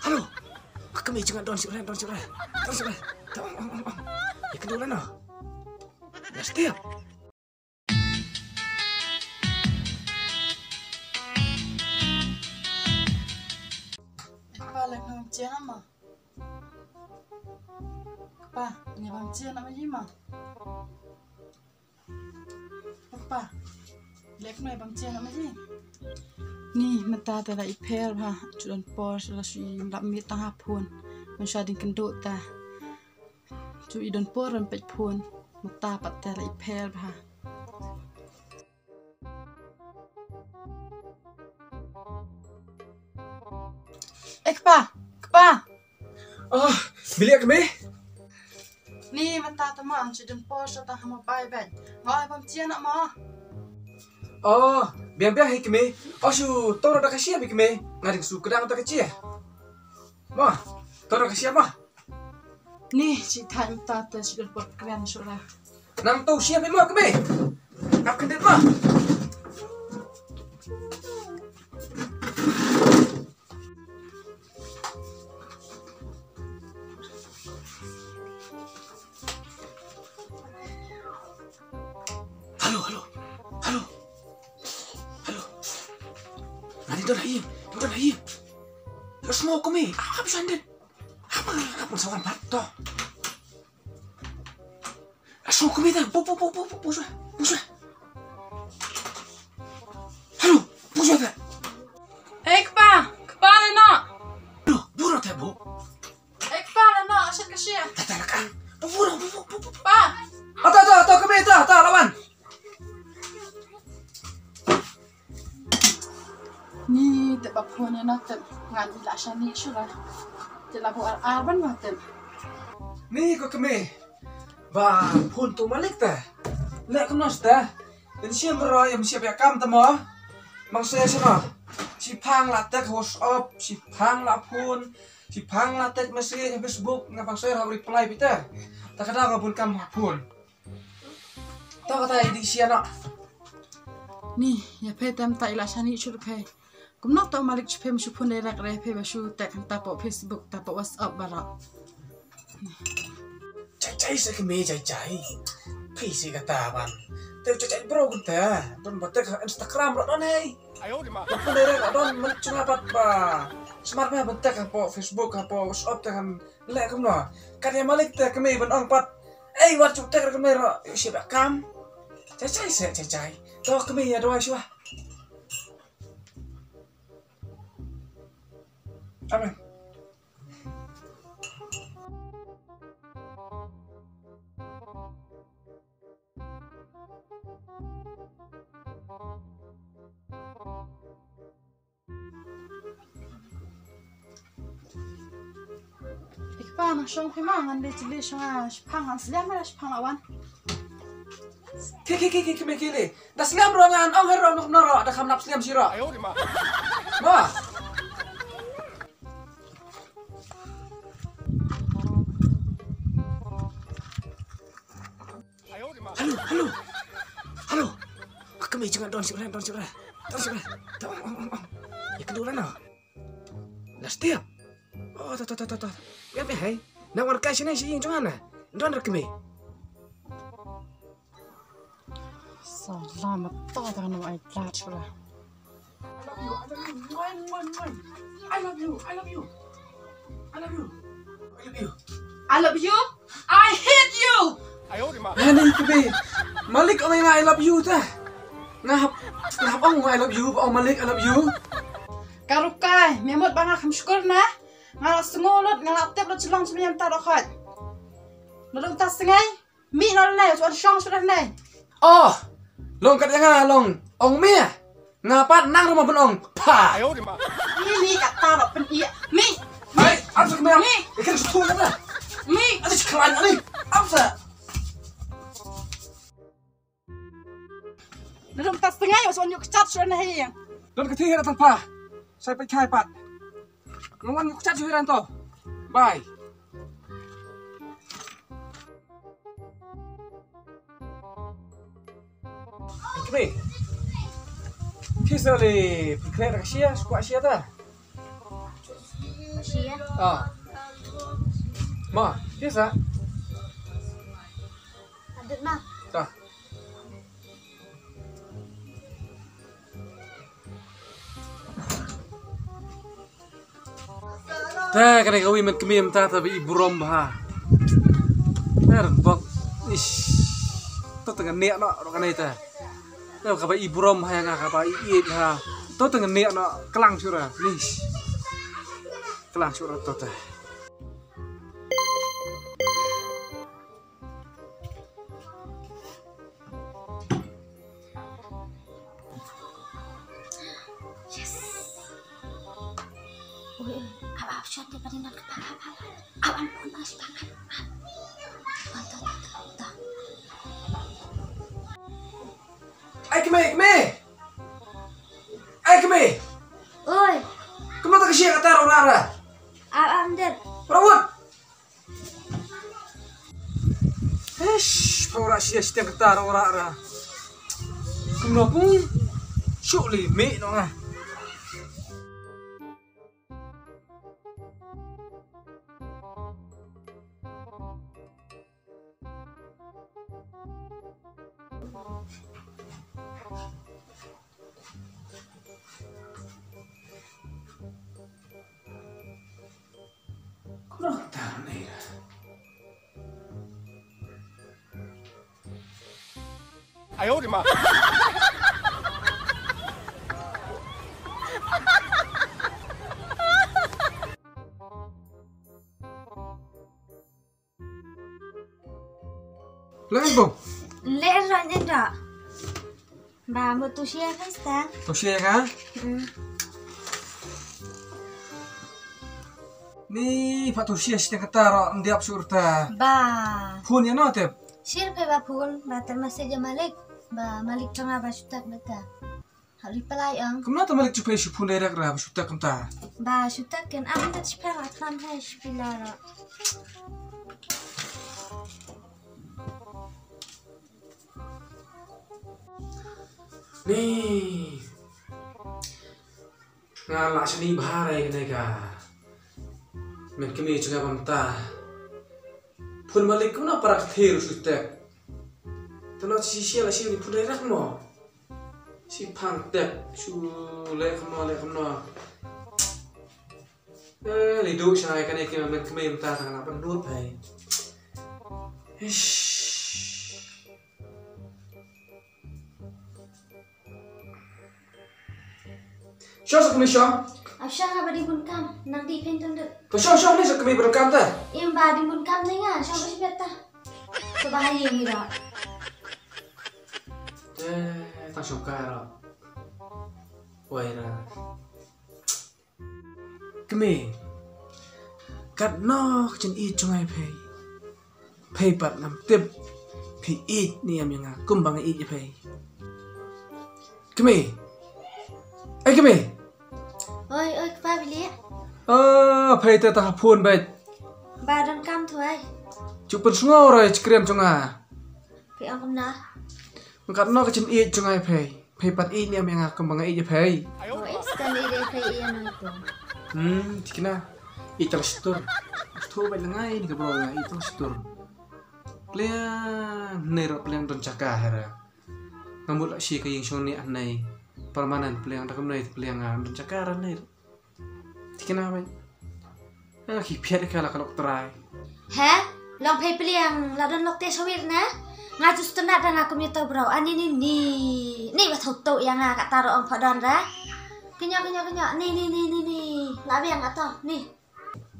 halo. Kami jangan don sirah. Ya kedua no. Ya setiap. Ba lek nam cia nama. Ba, ni bang cia nama yima. Ba, lek noi bang cia nama yi. Ni mata ta la ipel ha, chudan por la sui lam mi tang hapun. Man sha din kendut ta. Chu I don por ran pet pun, mata pat ta la ipel ha. Kpa. Oh, bilik kami. Ni mata ta ma chudan por sa ta hama bai bai. Ngai bang cia nak ma. Oh, biar hai kami. Oh, su toro dah kasih abi kami. Ngaring su kedang tak kecil. Mah, toro kasih apa? Ni si thai mata ta chudan por kren sura. Nang tu siapa mah kami? Nak kendet mah? Halo. Nanti dah lahir. Terus mau kami? Apa sandet? Apa sawan pato? Asal kami dah, buswa. Halo, buswa dah. Kpa le na. Aduh, buruk tak bu? Kpa le na, asyik kasih. Tatakan, buruk. Pa. Atau kami lawan. Ni te bapun na te ngan ila shani shura. Te la bu arban ma te. Ni kok kami. Bah, pun tu malik dah. Lek kenos dah. Dan siapa beroy yang siapa kam temo? Mang saya siapa? Si pang latek WhatsApp, si pang lapun, si pang latek mesej Facebook ngapang saya harus reply Peter. Tak kena ngapun kam pun. Tahu kata di siapa? Ni ya pe tem ta ila shani shura pe. Kumnak ta malik chupe mshupun direct re pe basu tek ta po Facebook ta po WhatsApp bara. Cai saya kami cai. Pisi kata ban. Tapi cai bro kunta. Don batek Instagram ro don hey. Pun direct don mencuma pat ba. Smart mah batek po Facebook po WhatsApp tekan lek kumno. Karya malik te kami ban ong pat. War cuk tek kami ro siapa kam. Cai. Tahu kami ya doa siapa? Amin. Ikpa na shong khima ngan le chile shong phang an sliam na phang awan. Kili. Dah seliam rongan, ong hero nuk noro, ada kam nap seliam siro. Ma. Halo. Kami jangan don sirah. Ya kedua no. Dah setiap. Oh, tahu. Ya hai. Nak warga sini sih jangan na. Don kami. Selamat ta ta no ai plat shura. I love you. I love you. I hate you. Nanti kami. Malik orang I love you dah. Ngap ong I love you, ong Malik I love you. Karukai, memot banga kham syukur na. Ngalak sengolot, ngalak tep lo celong sebenarnya ta dokhat. Lodong tas sengai. Mi no nai, so syong sudah nai. Oh. Long kat yang long ong mia. Ngapat nang rumah penong. Pa. Ini kata lo pen iya. Mi. Hai, apa kami? Mi. Ikan suatu kata. Mi. Ada sekelan ni. Apa? Lodong tas sengai, so nyuk cat sudah nai. Don ketiga datang pa. Saya pergi pat. Ngawan nyuk cat juhiran to. Bye. Kami. Kisah le, pikir Asia, suka Asia dah. Sia. Ma, biasa. Adut mah. Dah. Ta kena kawi met kemim ta tapi ibu rom bah. Ern bok ish. To tengah nek no kana ita. Ta ka ibu rom ha yang ka i ha. To tengah nek no kelang sura. Nish. Kelang sura to ta. Apa shot dia pada nak kepala. Awan pun masih banget. Mantap. Ai keme. Oi, Kamu tak kasih kata orang-orang. am der. Rawat. Ora sia setiap kata orang-orang. Kamu pun syuk limit no ah. Kurang tahu nih. Ayo di mana? Lagi bom. Leron enggak. Ba mo tu sia kan stang. Tosia kan? Ni Pak Tosia setiap kata orang diap surta. Ba. Pun ya no tep. Sir pe ba pun ba termasuk je Malik. Ba Malik tengah ba sutak beta. Hari pelai ang. Kamu tu malik cupai supun derek lah suta kenta. Ba sutak kan am tak sepel akram hai spilara. Nih. Ngalak seni bahare kena ka. Men kami juga bantah. Pun malik kuna para kthir sutek. Tano si sia la si ni pun derek mo. Si pang tek su le khamno. Lidu sai kan ek men kami bantah tang pan nut hai. Ish. Siapa kami siapa? Afsha nga ba di bunkam? Nang di pentong dek. Kau siapa ni kami berkam dah? Yang ba di bunkam ni nga. Siya ba si beta? Kabahaya ngira. Tak suka lah. Waira. Kami. Kat no chen i chungai pay. Pay pat lam tip. Pay i ni am yang kumbang i je pay. Kami. Kami. Oi, kepala bilik. Pay te tak pun baik. Ba dan kam tuai. Cukup semua orang cekriam cunga. Pi ang kumna. Kat no chen i chungai pay. Pay pat i ni am yang kumbang i je pay. Oi, sekali dia pay iyan itu. Cikna. Itang situr. Tuh baik lengai ni kebro nga itang situr. Pliang nero pliang don cakah hera. Ngamut lak si kaying shoni anai. Permanen pliang dak menai pliang don cakar anai. Cikna baik. Kipiat kala kalau terai. Heh? Long pay piliang ladon lok te sawir na? Nga just na dan aku mito bro. Ani ni. Ni ba thau yang nga taro ang padon ra. Kenya. Ni. Labi yang ato. Ni.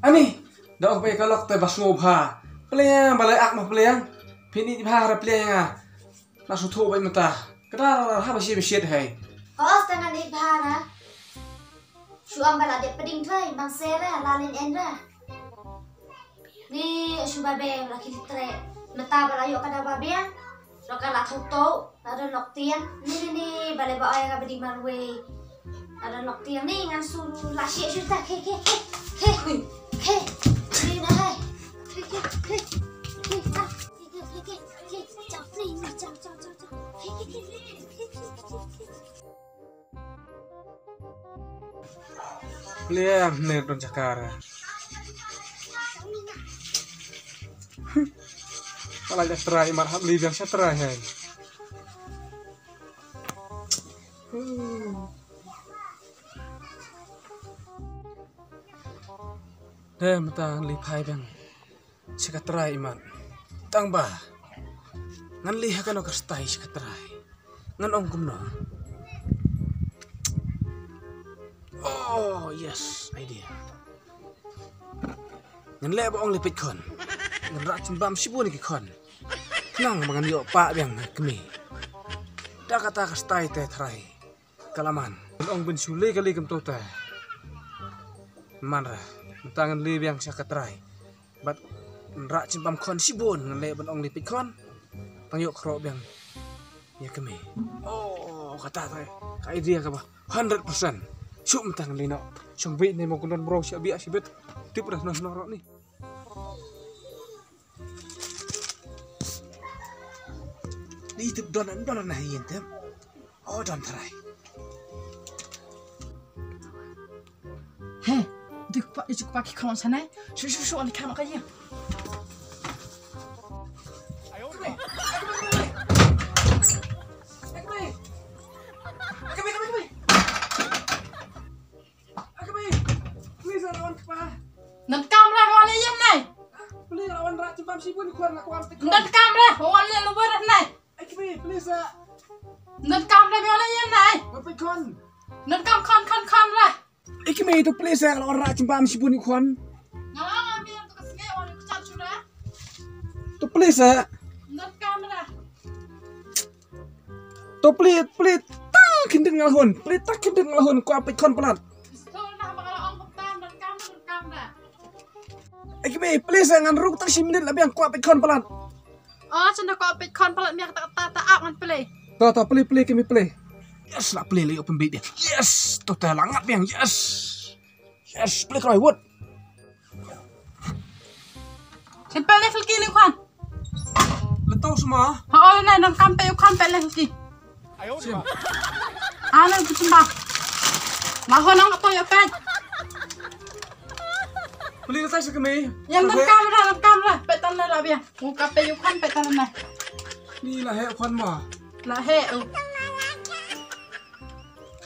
Ani. Dak pay kalok te basmo bha. Pliang balai ak mah pliang. Pini di bha ra pliang nga. Langsung thu baik mata. Kedar ha ba si besit hai. Kos tangan ni bahara. Suam bala de peding tuai bang sera lalin endra. Ni subabe laki litre. Meta balayo kada babian. Loka la thau ada nok tiang. Ni bale ba ay ka bedi marwe. Ada nok tiang ni ngan su la sie suta ke. Ni na hai. Ke. Jauh ni jauh. Pliang nero don cakar. Malah jak terai marhab li biang saya terai hai. Deh mentang li pai biang saya terai iman. Tang bah ngan li hakan okar stai saya terai. Ngan ong kumno. Oh yes, idea. Ngan le ba ong lepit kon. Ngan rak cimbam sibun ki kon. Nang mangan yo pak biang kemi. Da kata ka stai te trai. Kalaman. Ong ben sule kali kem tota. Man ra. Mentangan le biang sak trai. Bat rak cimbam kon sibun ngan le ban ong lepit kon. Tang yo kro biang. Ya kemi. Oh kata trai. Ka idea ka ba 100%. Syuk mentang lino. Syong bit ni mo kunon bro siap biak sibet. Tip dah norok ni. Ni tip donan nah yin tem. Oh don try. Heh, itu pakai kawan sana. Shu ali kamu kaya. Nan kamera wala yan nay. Please lawan rak cimbam sibun kuan aku harus tekon. Nan kamera wala lu berat nay. Please Nan kamera wala yan nay. Berpikir kon. Nan kan lah. Itu please lawan rak cimbam sibun kuan. Ngalang ambil tu kesini wala kucat sudah. Tu please Nan kamera. Tu please tang kindeng ngalhun. Please tak kindeng ngalhun ku apik kon pelat. Please ngan ruk tak 10 minit lebih aku apik kon pelat. Oh, cenda kau apik kon pelat miak tak tak ngan play. Tuh play kami play. Yes lah play lagi open beat dia. Yes, tuh langat biang. Yes. Yes, play cry wood. Sampai level kini kan. Letau semua. Oh, nah dan kampe level kini. Siap. Ana kucimba. Lahon ang to ya pen. Play na tayo sa kami. Yang dalam kamera, petan na labi. Mu kape yukan petan na. Ni lah he kon ma. Lahe.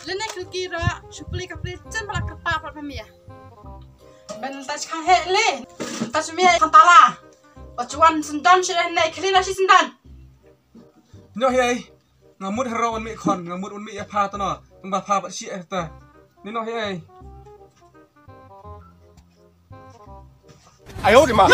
Lene kira supli kapli chen bala kapa pa pamia. Ben tas kha he le. Tas mi kantala. Pacuan sendan sire nei klina si sendan. Nyo he. Ngamut harawan mi kon, ngamut un mi ya pha ta no. Tung ba pha ba si ta. Ni no he. 哎呦我的妈！